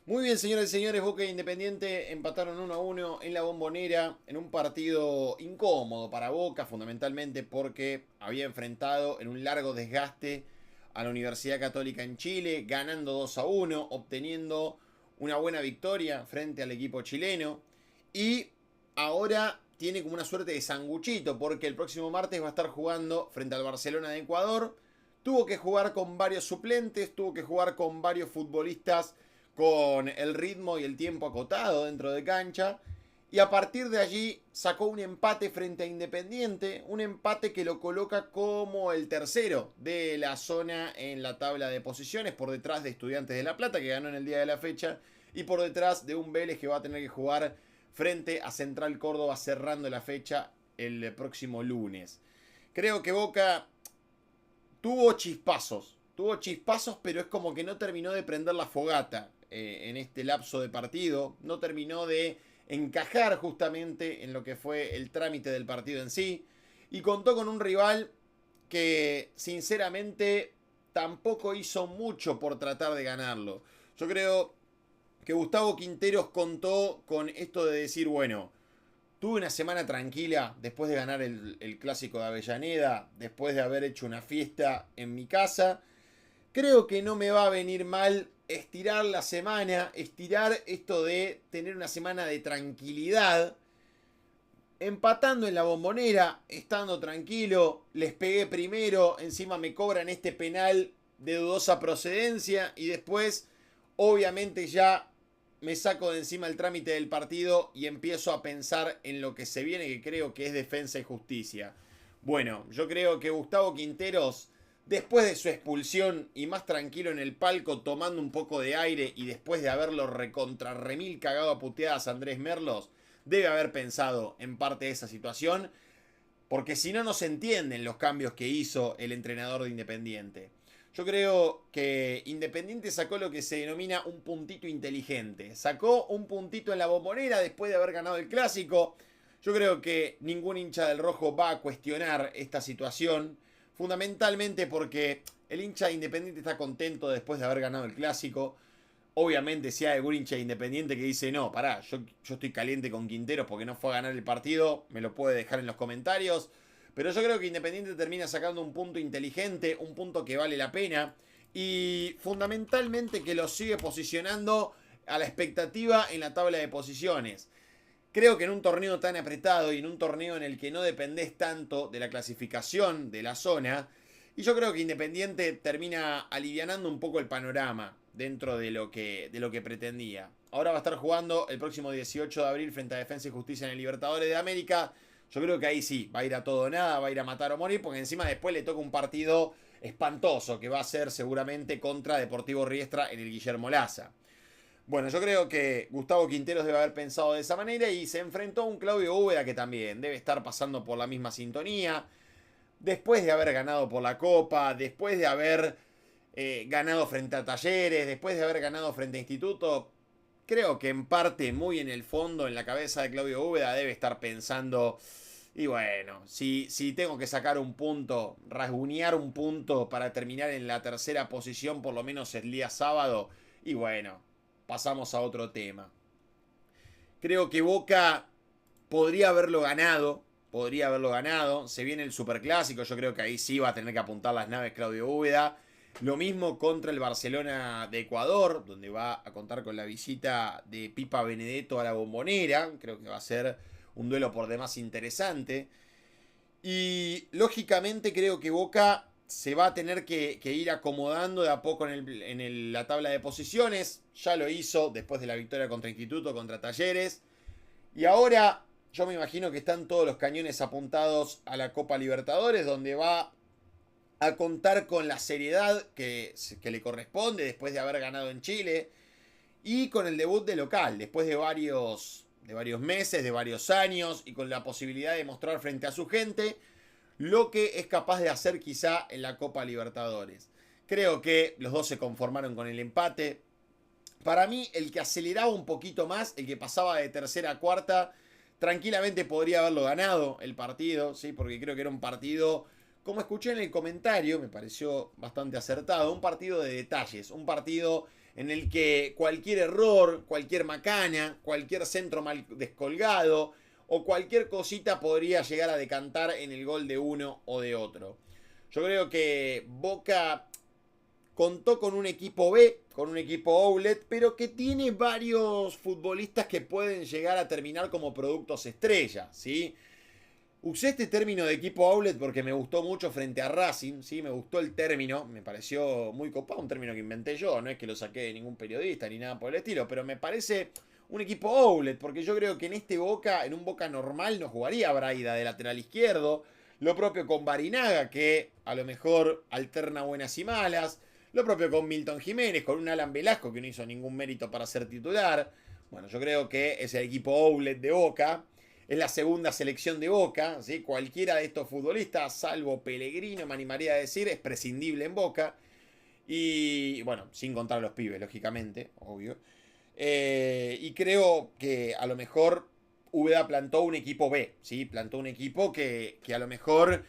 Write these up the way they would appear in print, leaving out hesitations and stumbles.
Muy bien, señoras y señores, Boca e Independiente empataron 1-1 en la Bombonera en un partido incómodo para Boca, fundamentalmente porque había enfrentado en un largo desgaste a la Universidad Católica en Chile, ganando 2-1, obteniendo una buena victoria frente al equipo chileno. Y ahora tiene como una suerte de sanguchito porque el próximo martes va a estar jugando frente al Barcelona de Ecuador. Tuvo que jugar con varios suplentes, tuvo que jugar con varios futbolistas con el ritmo y el tiempo acotado dentro de cancha. Y a partir de allí sacó un empate frente a Independiente, un empate que lo coloca como el tercero de la zona en la tabla de posiciones, por detrás de Estudiantes de La Plata, que ganó en el día de la fecha, y por detrás de un Vélez que va a tener que jugar frente a Central Córdoba cerrando la fecha el próximo lunes. Creo que Boca tuvo chispazos, pero es como que no terminó de prender la fogata en este lapso de partido, no terminó de encajar justamente en lo que fue el trámite del partido en sí, y contó con un rival que sinceramente tampoco hizo mucho por tratar de ganarlo. Yo creo que Gustavo Quinteros contó con esto de decir, bueno, tuve una semana tranquila después de ganar el clásico de Avellaneda, después de haber hecho una fiesta en mi casa. Creo que no me va a venir mal estirar la semana, estirar esto de tener una semana de tranquilidad. Empatando en la Bombonera, estando tranquilo, les pegué primero, encima me cobran este penal de dudosa procedencia y después, obviamente ya me saco de encima el trámite del partido y empiezo a pensar en lo que se viene, que creo que es defensa y justicia. Bueno, yo creo que Gustavo Quinteros, después de su expulsión y más tranquilo en el palco, tomando un poco de aire y después de haberlo recontra remil cagado a puteadas a Andrés Merlos, debe haber pensado en parte de esa situación, porque si no, no se entienden los cambios que hizo el entrenador de Independiente. Yo creo que Independiente sacó lo que se denomina un puntito inteligente. Sacó un puntito en la Bombonera después de haber ganado el clásico. Yo creo que ningún hincha del Rojo va a cuestionar esta situación. Fundamentalmente porque el hincha de Independiente está contento después de haber ganado el clásico. Obviamente, si hay algún hincha independiente que dice, no, pará, yo estoy caliente con Quinteros porque no fue a ganar el partido, me lo puede dejar en los comentarios. Pero yo creo que Independiente termina sacando un punto inteligente, un punto que vale la pena. Y fundamentalmente que lo sigue posicionando a la expectativa en la tabla de posiciones. Creo que en un torneo tan apretado y en un torneo en el que no dependés tanto de la clasificación de la zona, y yo creo que Independiente termina alivianando un poco el panorama dentro de lo que pretendía. Ahora va a estar jugando el próximo 18 de abril frente a Defensa y Justicia en el Libertadores de América. Yo creo que ahí sí, va a ir a todo o nada, va a ir a matar o morir, porque encima después le toca un partido espantoso que va a ser seguramente contra Deportivo Riestra en el Guillermo Laza. Bueno, yo creo que Gustavo Quinteros debe haber pensado de esa manera y se enfrentó a un Claudio Úbeda que también debe estar pasando por la misma sintonía. Después de haber ganado por la Copa, después de haber ganado frente a Talleres, después de haber ganado frente a Instituto, creo que en parte, muy en el fondo, en la cabeza de Claudio Úbeda debe estar pensando, y bueno, si tengo que sacar un punto, rasguñar un punto para terminar en la tercera posición, por lo menos el día sábado, y bueno, pasamos a otro tema. Creo que Boca podría haberlo ganado. Podría haberlo ganado. Se viene el Superclásico. Yo creo que ahí sí va a tener que apuntar las naves Claudio Úbeda. Lo mismo contra el Barcelona de Ecuador, donde va a contar con la visita de Pipa Benedetto a la Bombonera. Creo que va a ser un duelo por demás interesante. Y lógicamente creo que Boca se va a tener que ir acomodando de a poco la tabla de posiciones. Ya lo hizo después de la victoria contra Instituto, contra Talleres. Y ahora yo me imagino que están todos los cañones apuntados a la Copa Libertadores, donde va a contar con la seriedad que le corresponde después de haber ganado en Chile y con el debut de local, después de varios meses, de varios años y con la posibilidad de mostrar frente a su gente lo que es capaz de hacer quizá en la Copa Libertadores. Creo que los dos se conformaron con el empate. Para mí, el que aceleraba un poquito más, el que pasaba de tercera a cuarta, tranquilamente podría haberlo ganado el partido, ¿sí? Porque creo que era un partido, como escuché en el comentario, me pareció bastante acertado, un partido de detalles, un partido en el que cualquier error, cualquier macana, cualquier centro mal descolgado o cualquier cosita podría llegar a decantar en el gol de uno o de otro. Yo creo que Boca contó con un equipo B, con un equipo outlet, pero que tiene varios futbolistas que pueden llegar a terminar como productos estrella, ¿sí? Usé este término de equipo outlet porque me gustó mucho frente a Racing, ¿sí? Me gustó el término, me pareció muy copado, un término que inventé yo, no es que lo saqué de ningún periodista ni nada por el estilo, pero me parece un equipo outlet, porque yo creo que en este Boca, en un Boca normal, no jugaría Braida de lateral izquierdo, lo propio con Barinaga, que a lo mejor alterna buenas y malas, lo propio con Milton Jiménez, con un Alan Velasco que no hizo ningún mérito para ser titular. Bueno, yo creo que es el equipo outlet de Boca. Es la segunda selección de Boca, ¿sí? Cualquiera de estos futbolistas, salvo Pellegrino, me animaría a decir, es prescindible en Boca. Y bueno, sin contar a los pibes, lógicamente, obvio. Y creo que a lo mejor Úbeda plantó un equipo B, ¿sí? Plantó un equipo que a lo mejor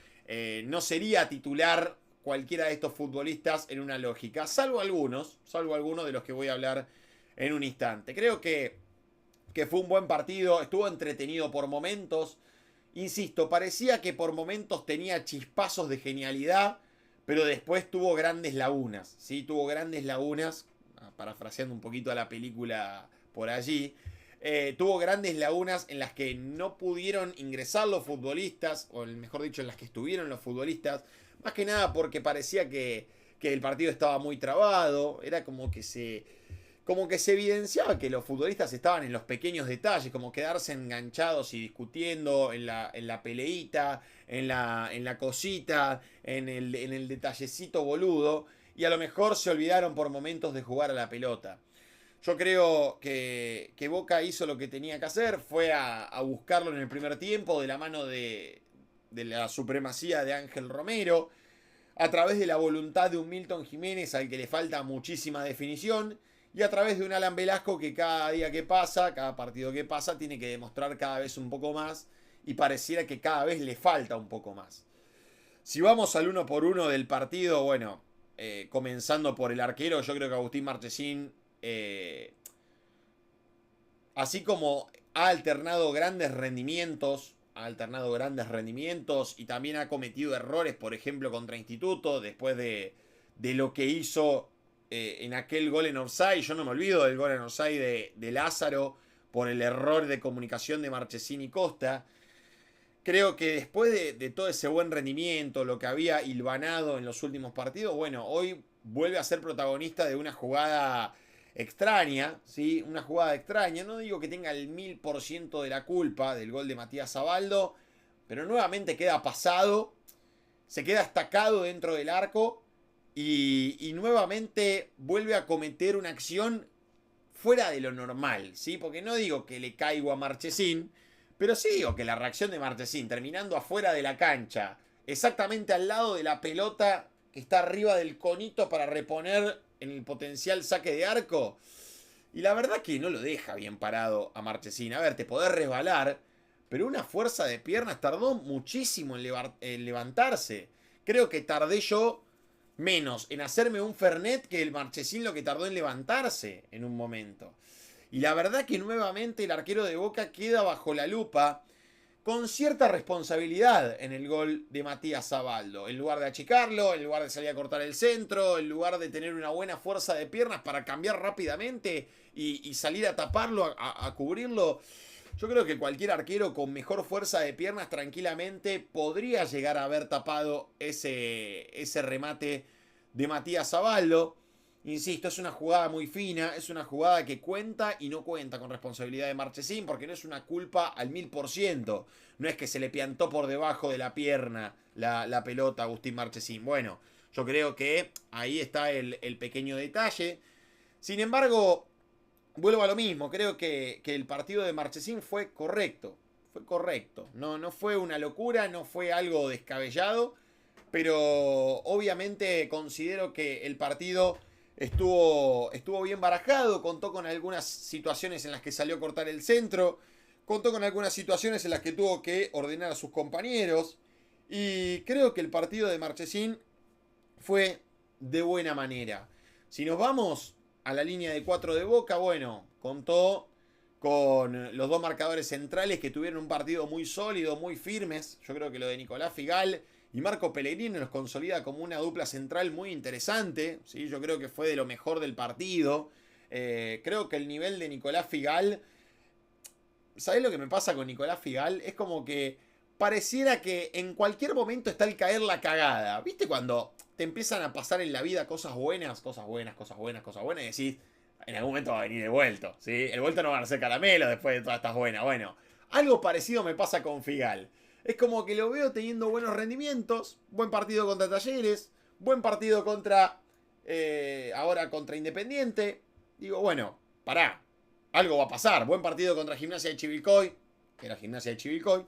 no sería titular cualquiera de estos futbolistas en una lógica, salvo algunos de los que voy a hablar en un instante. Creo que fue un buen partido, estuvo entretenido por momentos. Insisto, parecía que por momentos tenía chispazos de genialidad, pero después tuvo grandes lagunas, ¿sí? Tuvo grandes lagunas, parafraseando un poquito a la película por allí. Tuvo grandes lagunas en las que no pudieron ingresar los futbolistas, o mejor dicho, en las que estuvieron los futbolistas, más que nada porque parecía que el partido estaba muy trabado, era como que se evidenciaba que los futbolistas estaban en los pequeños detalles, como quedarse enganchados y discutiendo en la peleita, en la cosita, en el detallecito boludo, y a lo mejor se olvidaron por momentos de jugar a la pelota. Yo creo que Boca hizo lo que tenía que hacer, fue a buscarlo en el primer tiempo de la mano de la supremacía de Ángel Romero, a través de la voluntad de un Milton Jiménez al que le falta muchísima definición, y a través de un Alan Velasco que cada día que pasa, cada partido que pasa, tiene que demostrar cada vez un poco más, y pareciera que cada vez le falta un poco más. Si vamos al uno por uno del partido, bueno, comenzando por el arquero, yo creo que Agustín Marchesín, así como ha alternado grandes rendimientos, y también ha cometido errores, por ejemplo, contra Instituto, después de lo que hizo en aquel gol en offside. Yo no me olvido del gol en offside de Lázaro por el error de comunicación de Marchesín y Costa. Creo que después de todo ese buen rendimiento, lo que había hilvanado en los últimos partidos, bueno, hoy vuelve a ser protagonista de una jugada extraña, ¿sí? Una jugada extraña. No digo que tenga el 1000% de la culpa del gol de Matías Zabaldo, pero nuevamente queda pasado, se queda estacado dentro del arco y nuevamente vuelve a cometer una acción fuera de lo normal, ¿sí? Porque no digo que le caigo a Marchesín, pero sí digo que la reacción de Marchesín, terminando afuera de la cancha, exactamente al lado de la pelota que está arriba del conito para reponer en el potencial saque de arco, y la verdad que no lo deja bien parado a Marchesín. A ver, te podés resbalar, pero una fuerza de piernas tardó muchísimo en levantarse. Creo que tardé yo menos en hacerme un Fernet que el Marchesín lo que tardó en levantarse en un momento. Y la verdad que nuevamente el arquero de Boca queda bajo la lupa con cierta responsabilidad en el gol de Matías Zabaldo. En lugar de achicarlo, en lugar de salir a cortar el centro, en lugar de tener una buena fuerza de piernas para cambiar rápidamente y salir a taparlo, a cubrirlo. Yo creo que cualquier arquero con mejor fuerza de piernas tranquilamente podría llegar a haber tapado ese remate de Matías Zabaldo. Insisto, es una jugada muy fina, es una jugada que cuenta y no cuenta con responsabilidad de Marchesín, porque no es una culpa al 1000%. No es que se le piantó por debajo de la pierna la pelota a Agustín Marchesín. Bueno, yo creo que ahí está el pequeño detalle. Sin embargo, vuelvo a lo mismo, creo que el partido de Marchesín fue correcto. Fue correcto. No fue una locura, no fue algo descabellado, pero obviamente considero que el partido estuvo bien barajado, contó con algunas situaciones en las que salió a cortar el centro, contó con algunas situaciones en las que tuvo que ordenar a sus compañeros, y creo que el partido de Marchesín fue de buena manera. Si nos vamos a la línea de 4 de Boca, bueno, contó con los dos marcadores centrales que tuvieron un partido muy sólido, muy firmes. Yo creo que lo de Nicolás Figal y Marco Pellegrini nos consolida como una dupla central muy interesante. ¿Sí? Yo creo que fue de lo mejor del partido. Creo que el nivel de Nicolás Figal... ¿Sabés lo que me pasa con Nicolás Figal? Es como que pareciera que en cualquier momento está el caer la cagada. ¿Viste cuando te empiezan a pasar en la vida cosas buenas, cosas buenas, cosas buenas, cosas buenas? Y decís, en algún momento va a venir el vuelto, ¿sí? El vuelto no va a ser caramelo después de todas estas buenas. Bueno, algo parecido me pasa con Figal. Es como que lo veo teniendo buenos rendimientos, buen partido contra Talleres, buen partido contra... ahora contra Independiente. Digo, bueno, pará, algo va a pasar. Buen partido contra Gimnasia de Chivilcoy, que era Gimnasia de Chivilcoy.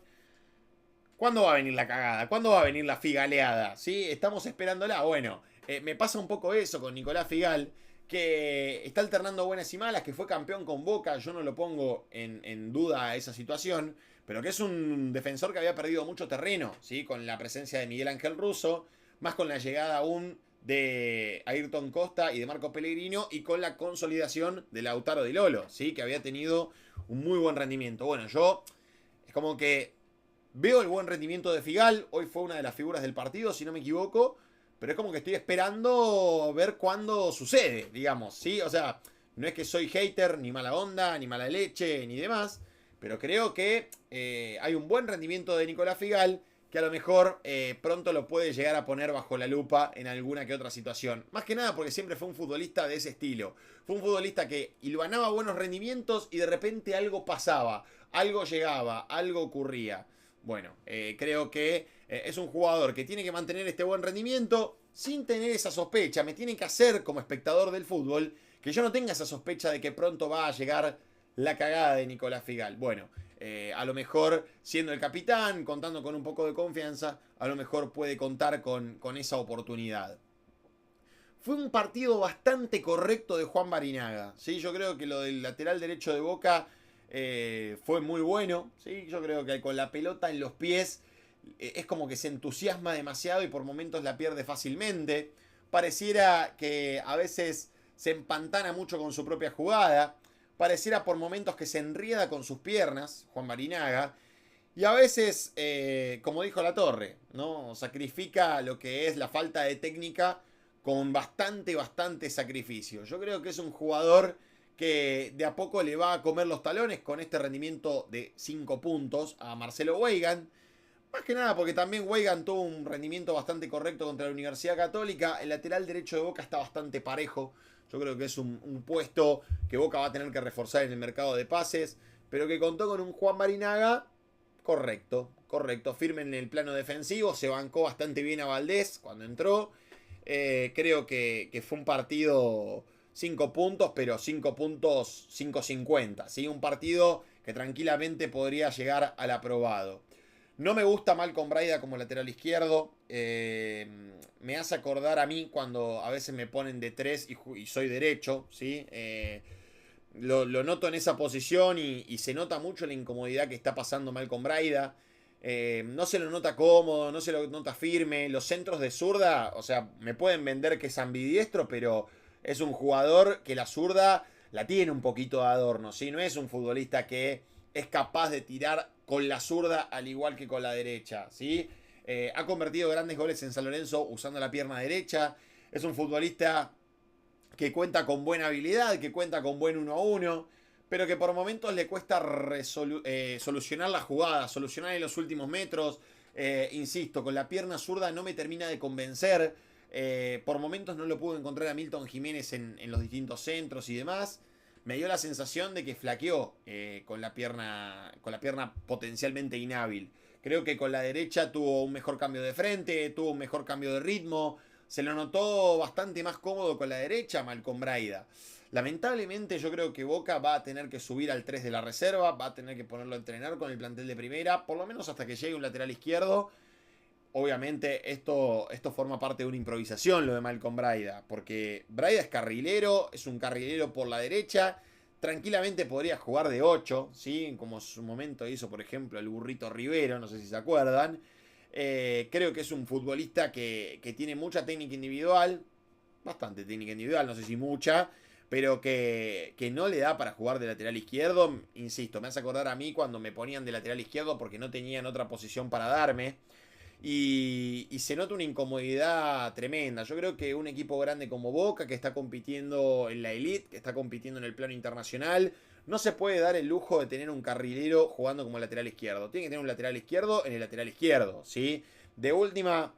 ¿Cuándo va a venir la cagada? ¿Cuándo va a venir la figaleada? ¿Sí? Estamos esperándola. Bueno, me pasa un poco eso con Nicolás Figal, que está alternando buenas y malas, que fue campeón con Boca. Yo no lo pongo en duda esa situación, pero que es un defensor que había perdido mucho terreno, ¿sí? Con la presencia de Miguel Ángel Russo, más con la llegada aún de Ayrton Costa y de Marco Pellegrino, y con la consolidación de Lautaro Di Lolo, ¿sí? Que había tenido un muy buen rendimiento. Bueno, yo es como que veo el buen rendimiento de Figal. Hoy fue una de las figuras del partido, si no me equivoco. Pero es como que estoy esperando ver cuándo sucede, digamos, ¿sí? O sea, no es que soy hater, ni mala onda, ni mala leche, ni demás. Pero creo que hay un buen rendimiento de Nicolás Figal, que a lo mejor pronto lo puede llegar a poner bajo la lupa en alguna que otra situación. Más que nada porque siempre fue un futbolista de ese estilo. Fue un futbolista que hilvanaba buenos rendimientos y de repente algo pasaba, algo llegaba, algo ocurría. Bueno, creo que es un jugador que tiene que mantener este buen rendimiento sin tener esa sospecha. Me tiene que hacer, como espectador del fútbol, que yo no tenga esa sospecha de que pronto va a llegar la cagada de Nicolás Figal. Bueno, a lo mejor siendo el capitán, contando con un poco de confianza, a lo mejor puede contar con esa oportunidad. Fue un partido bastante correcto de Juan Barinaga, ¿sí? Yo creo que lo del lateral derecho de Boca fue muy bueno, ¿sí? Yo creo que con la pelota en los pies es como que se entusiasma demasiado y por momentos la pierde fácilmente. Pareciera que a veces se empantana mucho con su propia jugada. Pareciera por momentos que se enrieda con sus piernas, Juan Barinaga. Y a veces, como dijo La Torre, ¿no? Sacrifica lo que es la falta de técnica con bastante sacrificio. Yo creo que es un jugador que de a poco le va a comer los talones con este rendimiento de 5 puntos a Marcelo Weigan. Más que nada porque también Weigan tuvo un rendimiento bastante correcto contra la Universidad Católica. El lateral derecho de Boca está bastante parejo. Yo creo que es un puesto que Boca va a tener que reforzar en el mercado de pases. Pero que contó con un Juan Barinaga correcto, firme en el plano defensivo. Se bancó bastante bien a Valdés cuando entró. Creo que fue un partido 5 puntos, pero 5 puntos 5.50. ¿Sí? Un partido que tranquilamente podría llegar al aprobado. No me gusta Malcolm Braida como lateral izquierdo. Me hace acordar a mí cuando a veces me ponen de 3 y soy derecho, ¿sí? Lo noto en esa posición y se nota mucho la incomodidad que está pasando Malcolm Braida. No se lo nota cómodo, no se lo nota firme. Los centros de zurda, o sea, me pueden vender que es ambidiestro, pero es un jugador que la zurda la tiene un poquito de adorno, ¿sí? No es un futbolista que es capaz de tirar con la zurda al igual que con la derecha, ¿sí? Ha convertido grandes goles en San Lorenzo usando la pierna derecha. Es un futbolista que cuenta con buena habilidad, que cuenta con buen 1-1, pero que por momentos le cuesta solucionar la jugada, solucionar en los últimos metros. Insisto, con la pierna zurda no me termina de convencer. Por momentos no lo pude encontrar a Milton Jiménez en los distintos centros y demás. Me dio la sensación de que flaqueó con la pierna potencialmente inhábil. Creo que con la derecha tuvo un mejor cambio de frente, tuvo un mejor cambio de ritmo. Se lo notó bastante más cómodo con la derecha Malcolm Braida. Lamentablemente yo creo que Boca va a tener que subir al 3 de la reserva, va a tener que ponerlo a entrenar con el plantel de primera, por lo menos hasta que llegue un lateral izquierdo. Obviamente esto forma parte de una improvisación, lo de Malcolm Braida, porque Braida es carrilero, es un carrilero por la derecha, tranquilamente podría jugar de 8, ¿sí? Como en su momento hizo, por ejemplo, el Burrito Rivero, no sé si se acuerdan. Creo que es un futbolista que tiene mucha técnica individual, bastante técnica individual, no sé si mucha, pero que no le da para jugar de lateral izquierdo. Insisto, me hace acordar a mí cuando me ponían de lateral izquierdo porque no tenían otra posición para darme. Y se nota una incomodidad tremenda. Yo creo que un equipo grande como Boca, que está compitiendo en la elite, que está compitiendo en el plano internacional, no se puede dar el lujo de tener un carrilero jugando como lateral izquierdo. Tiene que tener un lateral izquierdo en el lateral izquierdo, ¿sí? De última,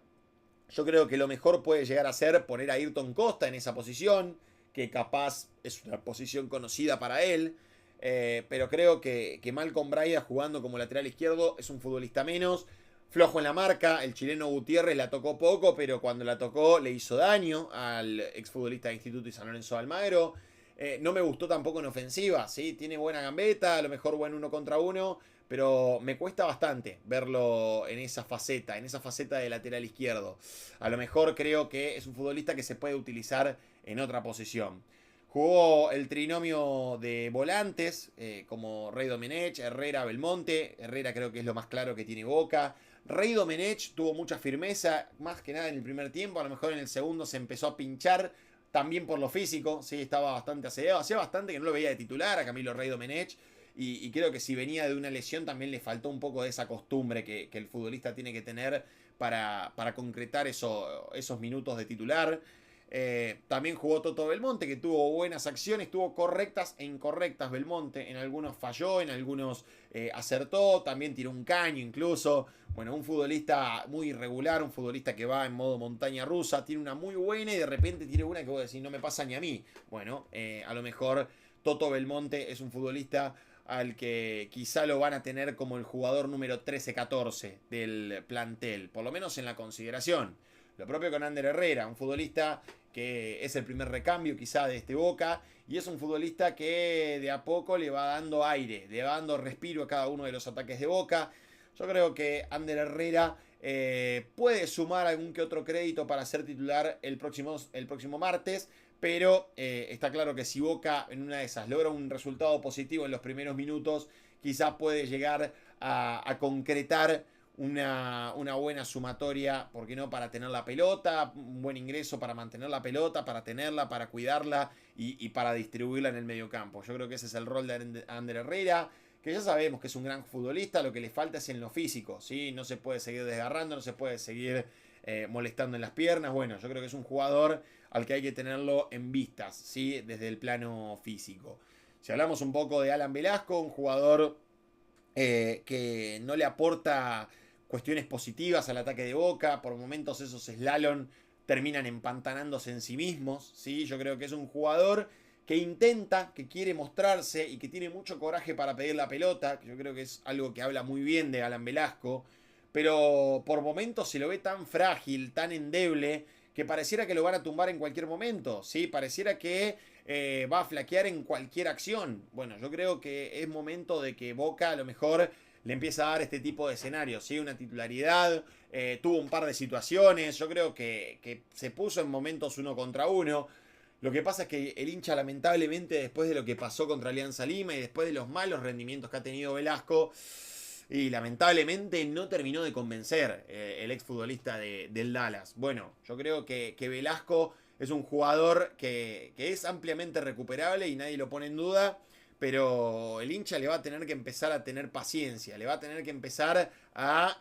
yo creo que lo mejor puede llegar a ser poner a Ayrton Costa en esa posición, que capaz es una posición conocida para él. Pero creo que Malcolm Braida jugando como lateral izquierdo es un futbolista menos. Flojo en la marca, el chileno Gutiérrez la tocó poco, pero cuando la tocó le hizo daño al exfutbolista de Instituto y San Lorenzo de Almagro. No me gustó tampoco en ofensiva, ¿sí? Tiene buena gambeta, a lo mejor buen uno contra uno, pero me cuesta bastante verlo en esa faceta de lateral izquierdo. A lo mejor creo que es un futbolista que se puede utilizar en otra posición. Jugó el trinomio de volantes, como Rey Domenech, Herrera, Belmonte. Herrera creo que es lo más claro que tiene Boca. Rey Domenech tuvo mucha firmeza, más que nada en el primer tiempo. A lo mejor en el segundo se empezó a pinchar, también por lo físico. Sí, estaba bastante asediado. Hacía bastante que no lo veía de titular a Camilo Rey Domenech. Y creo que si venía de una lesión también le faltó un poco de esa costumbre que el futbolista tiene que tener para concretar esos minutos de titular. También jugó Toto Belmonte, que tuvo buenas acciones, tuvo correctas e incorrectas Belmonte. En algunos falló, en algunos acertó, también tiró un caño incluso. Bueno, un futbolista muy irregular, un futbolista que va en modo montaña rusa, tiene una muy buena y de repente tiene una que vos decís, no me pasa ni a mí. Bueno, a lo mejor Toto Belmonte es un futbolista al que quizá lo van a tener como el jugador número 13-14 del plantel, por lo menos en la consideración. Lo propio con Ander Herrera, un futbolista que es el primer recambio quizá de este Boca y es un futbolista que de a poco le va dando aire, le va dando respiro a cada uno de los ataques de Boca. Yo creo que Ander Herrera puede sumar algún que otro crédito para ser titular el próximo martes, pero está claro que si Boca en una de esas logra un resultado positivo en los primeros minutos, quizá puede llegar a concretar una buena sumatoria, ¿por qué no? Para tener la pelota, un buen ingreso para mantener la pelota, para tenerla, para cuidarla y para distribuirla en el medio campo. Yo creo que ese es el rol de Ander Herrera, que ya sabemos que es un gran futbolista, lo que le falta es en lo físico, ¿sí? No se puede seguir desgarrando, no se puede seguir molestando en las piernas. Bueno, yo creo que es un jugador al que hay que tenerlo en vistas, ¿sí? Desde el plano físico. Si hablamos un poco de Alan Velasco, un jugador que no le aporta cuestiones positivas al ataque de Boca. Por momentos esos slalom terminan empantanándose en sí mismos, ¿sí? Yo creo que es un jugador que intenta, que quiere mostrarse y que tiene mucho coraje para pedir la pelota. Yo creo que es algo que habla muy bien de Alan Velasco. Pero por momentos se lo ve tan frágil, tan endeble, que pareciera que lo van a tumbar en cualquier momento, ¿sí? Pareciera que va a flaquear en cualquier acción. Bueno, yo creo que es momento de que Boca a lo mejor le empieza a dar este tipo de escenarios, ¿sí? Una titularidad, tuvo un par de situaciones, yo creo que se puso en momentos uno contra uno. Lo que pasa es que el hincha, lamentablemente, después de lo que pasó contra Alianza Lima y después de los malos rendimientos que ha tenido Velasco, y lamentablemente no terminó de convencer el exfutbolista del Dallas. Bueno, yo creo que Velasco es un jugador que es ampliamente recuperable y nadie lo pone en duda. Pero el hincha le va a tener que empezar a tener paciencia, le va a tener que empezar a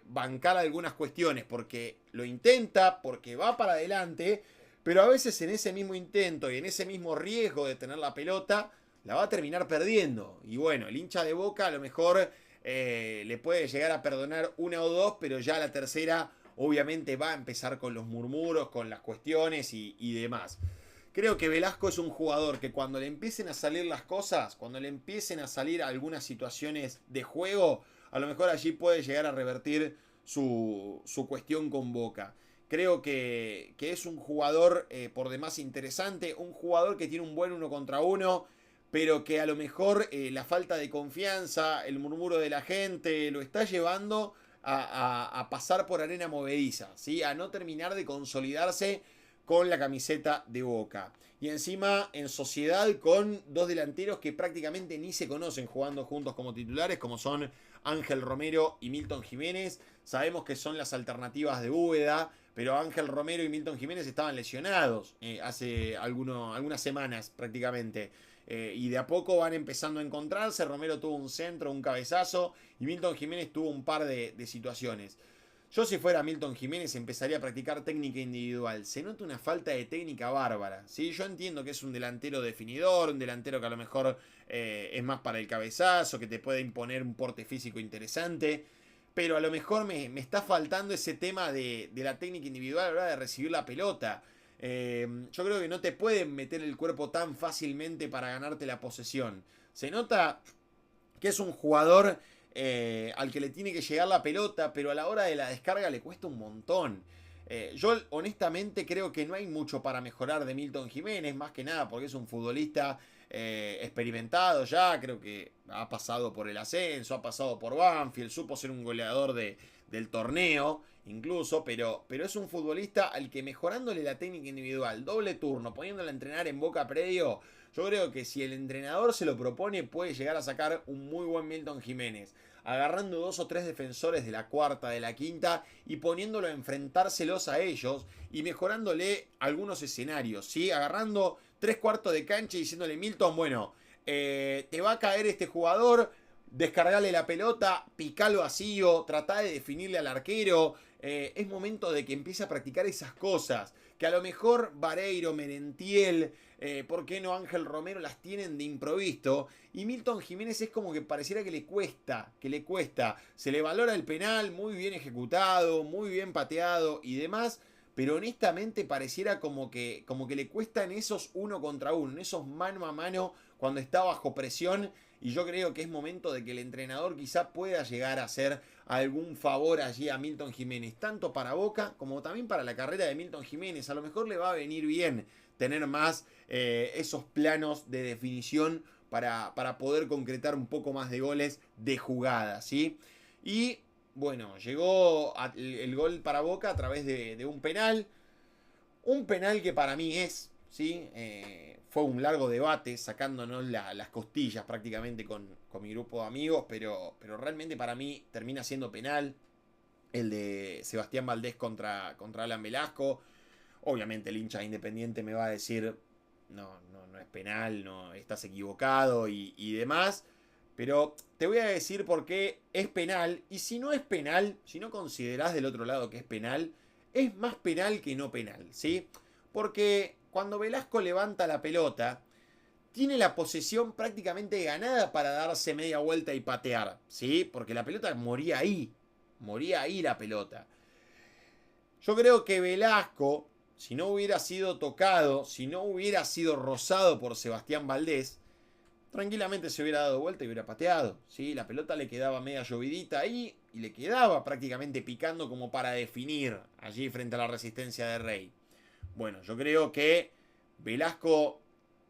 bancar algunas cuestiones, porque lo intenta, porque va para adelante, pero a veces en ese mismo intento y en ese mismo riesgo de tener la pelota, la va a terminar perdiendo. Y bueno, el hincha de Boca a lo mejor le puede llegar a perdonar una o dos, pero ya la tercera obviamente va a empezar con los murmuros, con las cuestiones y demás. Creo que Velasco es un jugador que cuando le empiecen a salir las cosas, cuando le empiecen a salir algunas situaciones de juego, a lo mejor allí puede llegar a revertir su cuestión con Boca. Creo que es un jugador por demás interesante, un jugador que tiene un buen uno contra uno, pero que a lo mejor la falta de confianza, el murmuro de la gente, lo está llevando a pasar por arena movediza, ¿sí? A no terminar de consolidarse con la camiseta de Boca. y encima en sociedad con dos delanteros que prácticamente ni se conocen jugando juntos como titulares, como son Ángel Romero y Milton Jiménez. Sabemos que son las alternativas de Úbeda, pero Ángel Romero y Milton Jiménez estaban lesionados hace algunas semanas prácticamente. Y de a poco van empezando a encontrarse. Romero tuvo un centro, un cabezazo, y Milton Jiménez tuvo un par de situaciones. Yo, si fuera Milton Jiménez, empezaría a practicar técnica individual. Se nota una falta de técnica bárbara. ¿Sí? Yo entiendo que es un delantero definidor, un delantero que a lo mejor es más para el cabezazo, que te puede imponer un porte físico interesante. Pero a lo mejor me está faltando ese tema de la técnica individual a la hora de recibir la pelota. Yo creo que no te pueden meter el cuerpo tan fácilmente para ganarte la posesión. Se nota que es un jugador al que le tiene que llegar la pelota, pero a la hora de la descarga le cuesta un montón. Yo honestamente creo que no hay mucho para mejorar de Milton Jiménez, más que nada porque es un futbolista experimentado ya, creo que ha pasado por el ascenso, ha pasado por Banfield, supo ser un goleador del torneo incluso, pero es un futbolista al que mejorándole la técnica individual, doble turno, poniéndole a entrenar en Boca Predio, yo creo que si el entrenador se lo propone puede llegar a sacar un muy buen Milton Jiménez, agarrando 2 o 3 defensores de la cuarta, de la quinta y poniéndolo a enfrentárselos a ellos y mejorándole algunos escenarios, ¿sí? Agarrando 3/4 de cancha y diciéndole: Milton, bueno, te va a caer este jugador, descargale la pelota, picalo vacío, tratá de definirle al arquero. Es momento de que empiece a practicar esas cosas. Que a lo mejor Vareiro, Merentiel, ¿por qué no Ángel Romero las tienen de improviso? Y Milton Jiménez es como que pareciera que le cuesta, Se le valora el penal, muy bien ejecutado, muy bien pateado y demás. Pero honestamente pareciera como que le cuesta en esos uno contra uno, en esos mano a mano cuando está bajo presión. Y yo creo que es momento de que el entrenador quizá pueda llegar a hacer algún favor allí a Milton Jiménez, tanto para Boca como también para la carrera de Milton Jiménez. A lo mejor le va a venir bien tener más esos planos de definición para poder concretar un poco más de goles de jugada, ¿sí? Y bueno, llegó el gol para Boca a través de un penal. Un penal que para mí es, ¿sí? Fue un largo debate, sacándonos las costillas prácticamente con mi grupo de amigos, pero realmente para mí termina siendo penal. El de Sebastián Valdés contra Alan Velasco. Obviamente el hincha Independiente me va a decir: no es penal, no estás equivocado y demás. Pero te voy a decir por qué es penal. Y si no es penal, si no considerás del otro lado que es penal, es más penal que no penal, ¿sí? Porque cuando Velasco levanta la pelota, tiene la posesión prácticamente ganada para darse media vuelta y patear, ¿sí? Porque la pelota moría ahí la pelota. Yo creo que Velasco, si no hubiera sido tocado, si no hubiera sido rozado por Sebastián Valdés, tranquilamente se hubiera dado vuelta y hubiera pateado, ¿sí? La pelota le quedaba media llovidita ahí y le quedaba prácticamente picando como para definir allí frente a la resistencia de Rey. Bueno, yo creo que Velasco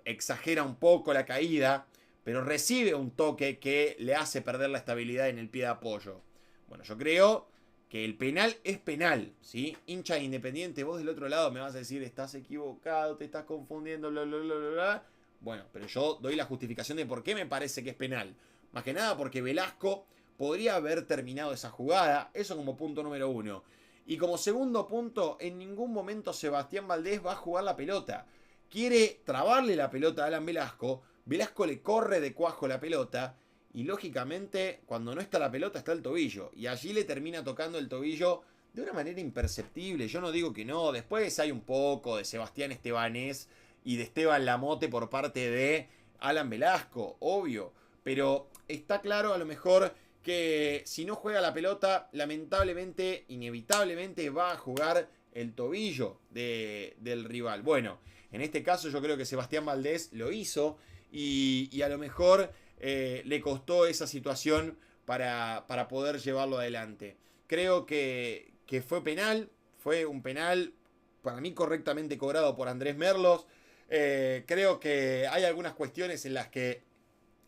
exagera un poco la caída, pero recibe un toque que le hace perder la estabilidad en el pie de apoyo. Bueno, yo creo que el penal es penal, ¿sí? Hincha Independiente, vos del otro lado me vas a decir: estás equivocado, te estás confundiendo, bla, bla, bla, bla, bla. Bueno, pero yo doy la justificación de por qué me parece que es penal. Más que nada porque Velasco podría haber terminado esa jugada, eso como punto número 1. Y como segundo punto, en ningún momento Sebastián Valdés va a jugar la pelota. Quiere trabarle la pelota a Alan Velasco, Velasco le corre de cuajo la pelota y lógicamente cuando no está la pelota está el tobillo. Y allí le termina tocando el tobillo de una manera imperceptible. Yo no digo que no, después hay un poco de Sebastián Estebanés y de Esteban Lamote por parte de Alan Velasco, obvio. Pero está claro a lo mejor que si no juega la pelota, lamentablemente, inevitablemente va a jugar el tobillo del rival. Bueno, en este caso yo creo que Sebastián Valdés lo hizo y a lo mejor le costó esa situación para poder llevarlo adelante. Creo que fue penal, fue un penal para mí correctamente cobrado por Andrés Merlos. Creo que hay algunas cuestiones en las que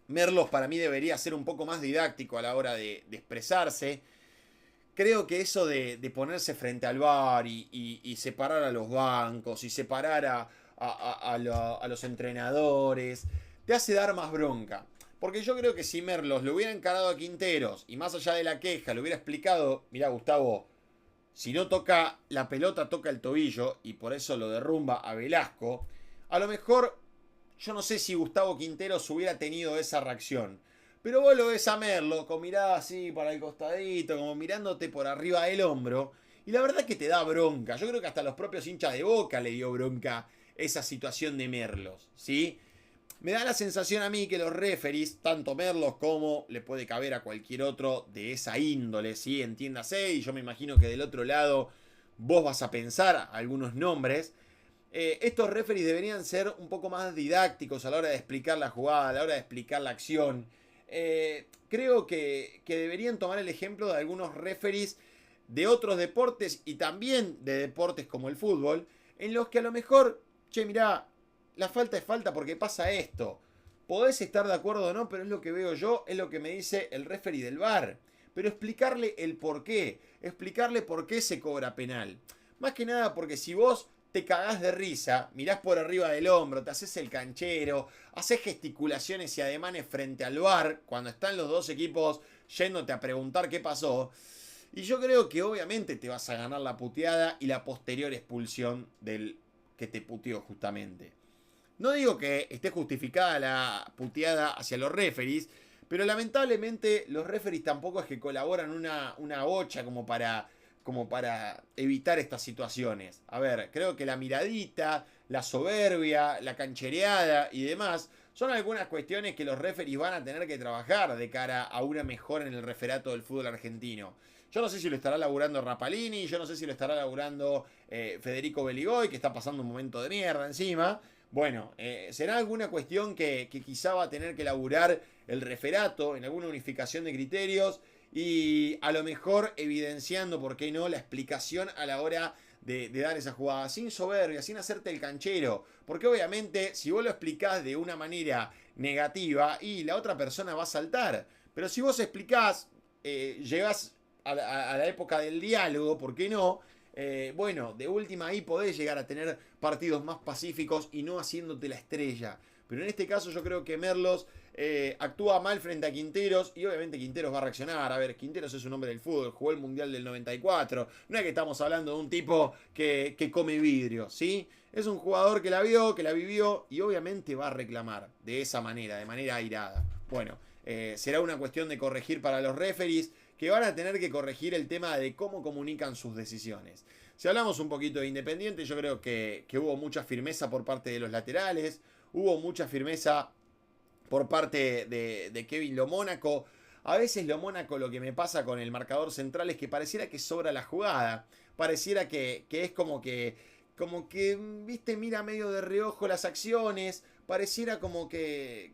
Merlos para mí debería ser un poco más didáctico a la hora de expresarse. Creo que eso de ponerse frente al VAR y separar a los bancos y separar a los entrenadores, te hace dar más bronca. Porque yo creo que si Merlos lo hubiera encarado a Quinteros y más allá de la queja le hubiera explicado, mira Gustavo, si no toca la pelota, toca el tobillo y por eso lo derrumba a Velasco, a lo mejor yo no sé si Gustavo Quinteros hubiera tenido esa reacción. Pero vos lo ves a Merlo con mirada así para el costadito, como mirándote por arriba del hombro. Y la verdad que te da bronca. Yo creo que hasta los propios hinchas de Boca le dio bronca esa situación de Merlos, ¿sí? Me da la sensación a mí que los referees, tanto Merlos como le puede caber a cualquier otro de esa índole, ¿sí? Entiéndase, y yo me imagino que del otro lado vos vas a pensar algunos nombres. Estos referees deberían ser un poco más didácticos a la hora de explicar la jugada, a la hora de explicar la acción. Creo que deberían tomar el ejemplo de algunos referees de otros deportes y también de deportes como el fútbol, en los que a lo mejor, che, mirá, la falta es falta porque pasa esto. Podés estar de acuerdo o no, pero es lo que veo yo, es lo que me dice el referee del VAR. Pero explicarle el por qué, explicarle por qué se cobra penal. Más que nada porque si vos te cagás de risa, mirás por arriba del hombro, te haces el canchero, haces gesticulaciones y ademanes frente al VAR, cuando están los dos equipos yéndote a preguntar qué pasó. Y yo creo que obviamente te vas a ganar la puteada y la posterior expulsión del que te puteó justamente. No digo que esté justificada la puteada hacia los referees, pero lamentablemente los referees tampoco es que colaboran una bocha como para evitar estas situaciones. A ver, creo que la miradita, la soberbia, la canchereada y demás son algunas cuestiones que los referees van a tener que trabajar de cara a una mejora en el referato del fútbol argentino. Yo no sé si lo estará laburando Rapalini, yo no sé si lo estará laburando Federico Beligoy, que está pasando un momento de mierda encima. Bueno, será alguna cuestión que quizá va a tener que laburar el referato en alguna unificación de criterios y a lo mejor evidenciando, ¿por qué no?, la explicación a la hora de dar esa jugada, sin soberbia, sin hacerte el canchero. Porque obviamente si vos lo explicás de una manera negativa y la otra persona va a saltar. Pero si vos explicás, llegás a la época del diálogo, ¿por qué no? Bueno, de última ahí podés llegar a tener partidos más pacíficos y no haciéndote la estrella. Pero en este caso yo creo que Merlos actúa mal frente a Quinteros y obviamente Quinteros va a reaccionar. A ver, Quinteros es un hombre del fútbol, jugó el Mundial del 94. No es que estamos hablando de un tipo que come vidrio, ¿sí? Es un jugador que la vio, que la vivió y obviamente va a reclamar de esa manera, de manera airada. Bueno, será una cuestión de corregir para los referees que van a tener que corregir el tema de cómo comunican sus decisiones. Si hablamos un poquito de Independiente, yo creo que hubo mucha firmeza por parte de los laterales, hubo mucha firmeza por parte de Kevin Lomónaco. A veces Lomónaco, lo que me pasa con el marcador central es que pareciera que sobra la jugada, pareciera que es como que, viste, mira medio de reojo las acciones, pareciera como que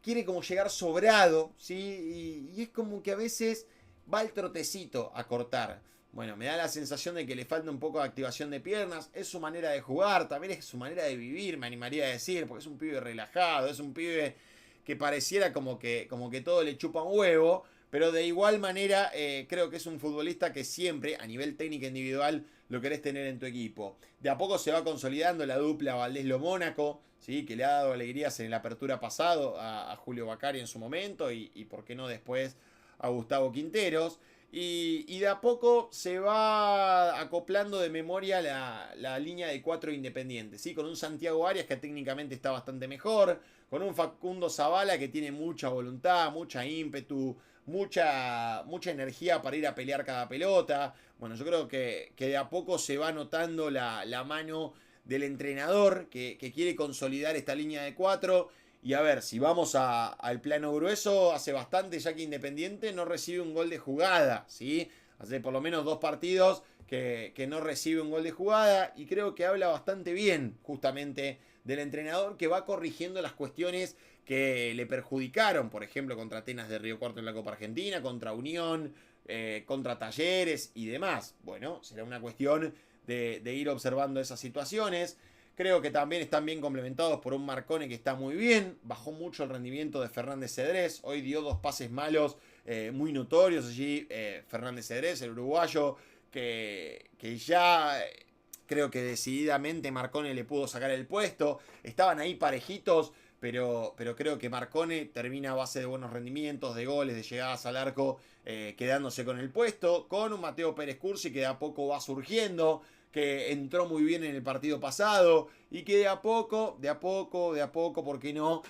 quiere como llegar sobrado, ¿sí? Y es como que a veces va el trotecito a cortar. Bueno, me da la sensación de que le falta un poco de activación de piernas. Es su manera de jugar, también es su manera de vivir, me animaría a decir, porque es un pibe relajado, es un pibe que pareciera como que todo le chupa un huevo. Pero de igual manera creo que es un futbolista que siempre, a nivel técnico individual, lo querés tener en tu equipo. De a poco se va consolidando la dupla Valdés-Lomónaco, ¿sí? Que le ha dado alegrías en la apertura pasado a Julio Bacari en su momento y por qué no después a Gustavo Quinteros. Y de a poco se va acoplando de memoria la línea de 4 independientes, ¿sí? Con un Santiago Arias que técnicamente está bastante mejor, con un Facundo Zavala que tiene mucha voluntad, mucha ímpetu, mucha energía para ir a pelear cada pelota. Bueno, yo creo que de a poco se va notando la mano del entrenador que quiere consolidar esta línea de 4. Y a ver, si vamos al plano grueso, hace bastante ya que Independiente no recibe un gol de jugada, ¿sí? Hace por lo menos 2 partidos que no recibe un gol de jugada y creo que habla bastante bien justamente del entrenador que va corrigiendo las cuestiones que le perjudicaron, por ejemplo, contra Atenas de Río Cuarto en la Copa Argentina, contra Unión, contra Talleres y demás. Bueno, será una cuestión de ir observando esas situaciones. Creo que también están bien complementados por un Marcone que está muy bien. Bajó mucho el rendimiento de Fernández Cedrés. Hoy dio 2 pases malos muy notorios allí. Fernández Cedrés, el uruguayo, que ya Creo que decididamente Marcone le pudo sacar el puesto. Estaban ahí parejitos, pero creo que Marcone termina a base de buenos rendimientos, de goles, de llegadas al arco, quedándose con el puesto. Con un Mateo Pérez Cursi que de a poco va surgiendo, que entró muy bien en el partido pasado y que de a poco, ¿por qué no?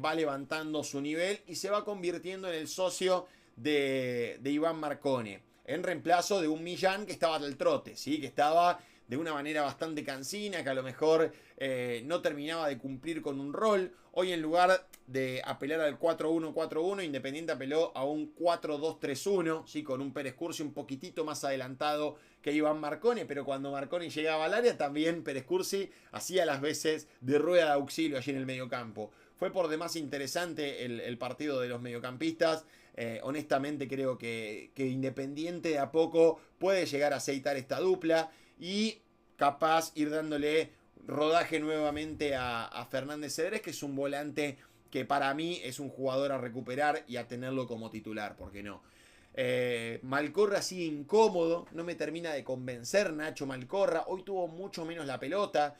Va levantando su nivel y se va convirtiendo en el socio de Iván Marcone, en reemplazo de un Millán que estaba al trote, ¿sí? Que estaba de una manera bastante cansina, que a lo mejor no terminaba de cumplir con un rol. Hoy, en lugar de apelar al 4-1-4-1, Independiente apeló a un 4-2-3-1, ¿sí? Con un Pérez Cursi un poquitito más adelantado que Iván Marcone, pero cuando Marcone llegaba al área, también Pérez Cursi hacía las veces de rueda de auxilio allí en el mediocampo. Fue por demás interesante el partido de los mediocampistas. Honestamente creo que Independiente de a poco puede llegar a aceitar esta dupla y capaz ir dándole rodaje nuevamente a Fernández Cedrés, que es un volante que para mí es un jugador a recuperar y a tenerlo como titular, ¿por qué no? Malcorra sigue incómodo, no me termina de convencer Nacho Malcorra, hoy tuvo mucho menos la pelota,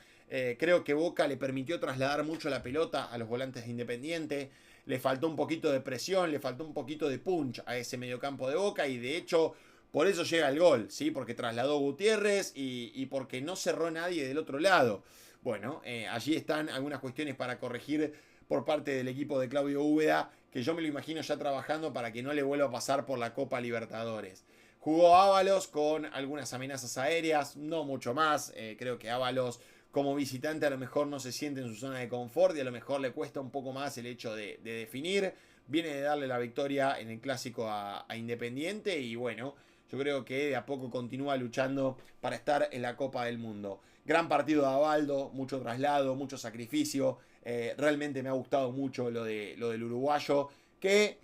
creo que Boca le permitió trasladar mucho la pelota a los volantes de Independiente, le faltó un poquito de presión, le faltó un poquito de punch a ese mediocampo de Boca y de hecho por eso llega el gol, ¿sí? Porque trasladó Gutiérrez y porque no cerró nadie del otro lado. Bueno, allí están algunas cuestiones para corregir por parte del equipo de Claudio Úbeda, que yo me lo imagino ya trabajando para que no le vuelva a pasar por la Copa Libertadores. Jugó Ábalos con algunas amenazas aéreas, no mucho más. Creo que Ábalos como visitante a lo mejor no se siente en su zona de confort y a lo mejor le cuesta un poco más el hecho de definir. Viene de darle la victoria en el clásico a Independiente y bueno, yo creo que de a poco continúa luchando para estar en la Copa del Mundo. Gran partido de Avaldo, mucho traslado, mucho sacrificio. Realmente me ha gustado mucho lo del uruguayo, que,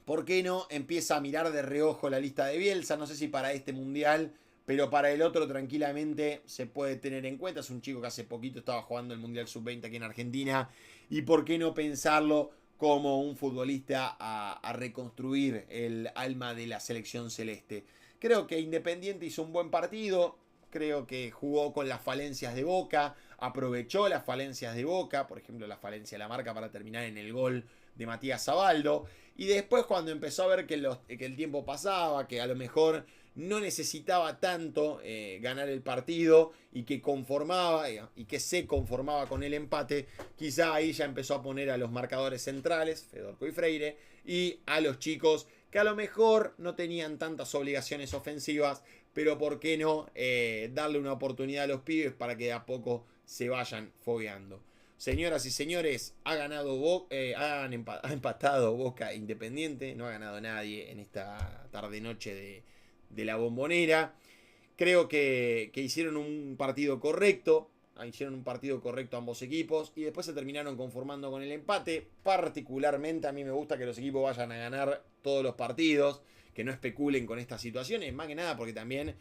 ¿por qué no? Empieza a mirar de reojo la lista de Bielsa. No sé si para este mundial, pero para el otro tranquilamente se puede tener en cuenta. Es un chico que hace poquito estaba jugando el Mundial Sub-20 aquí en Argentina. Y por qué no pensarlo como un futbolista a reconstruir el alma de la selección celeste. Creo que Independiente hizo un buen partido, creo que jugó con las falencias de Boca, aprovechó las falencias de Boca, por ejemplo la falencia de la marca para terminar en el gol de Matías Abaldo, y después cuando empezó a ver que el tiempo pasaba, que a lo mejor no necesitaba tanto ganar el partido y que conformaba y que se conformaba con el empate, quizá ahí ya empezó a poner a los marcadores centrales, Fedorco y Freire, y a los chicos que a lo mejor no tenían tantas obligaciones ofensivas, pero por qué no darle una oportunidad a los pibes para que de a poco se vayan fogueando. Señoras y señores, ha empatado Boca Independiente, no ha ganado nadie en esta tarde-noche de la Bombonera. Creo que hicieron un partido correcto. Hicieron un partido correcto ambos equipos. Y después se terminaron conformando con el empate. Particularmente a mí me gusta que los equipos vayan a ganar todos los partidos. Que no especulen con estas situaciones. Más que nada porque también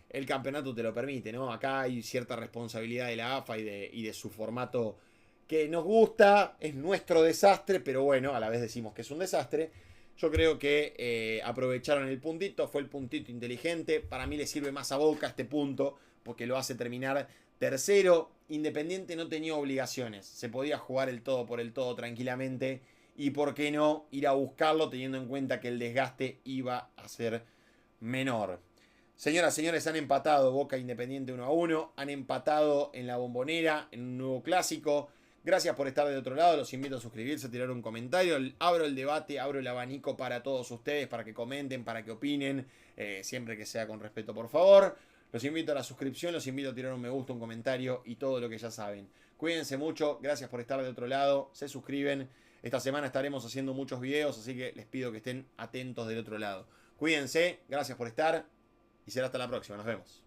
el campeonato te lo permite, ¿no? Acá hay cierta responsabilidad de la AFA y de su formato que nos gusta. Es nuestro desastre. Pero bueno, a la vez decimos que es un desastre. Yo creo que aprovecharon el puntito, fue el puntito inteligente. Para mí le sirve más a Boca este punto, porque lo hace terminar tercero. Independiente no tenía obligaciones, se podía jugar el todo por el todo tranquilamente. Y por qué no ir a buscarlo teniendo en cuenta que el desgaste iba a ser menor. Señoras, señores, han empatado Boca Independiente 1-1. Han empatado en la Bombonera, en un nuevo clásico. Gracias por estar del otro lado, los invito a suscribirse, a tirar un comentario, abro el debate, abro el abanico para todos ustedes, para que comenten, para que opinen, siempre que sea con respeto por favor. Los invito a la suscripción, los invito a tirar un me gusta, un comentario y todo lo que ya saben. Cuídense mucho, gracias por estar del otro lado, se suscriben. Esta semana estaremos haciendo muchos videos, así que les pido que estén atentos del otro lado. Cuídense, gracias por estar y será hasta la próxima, nos vemos.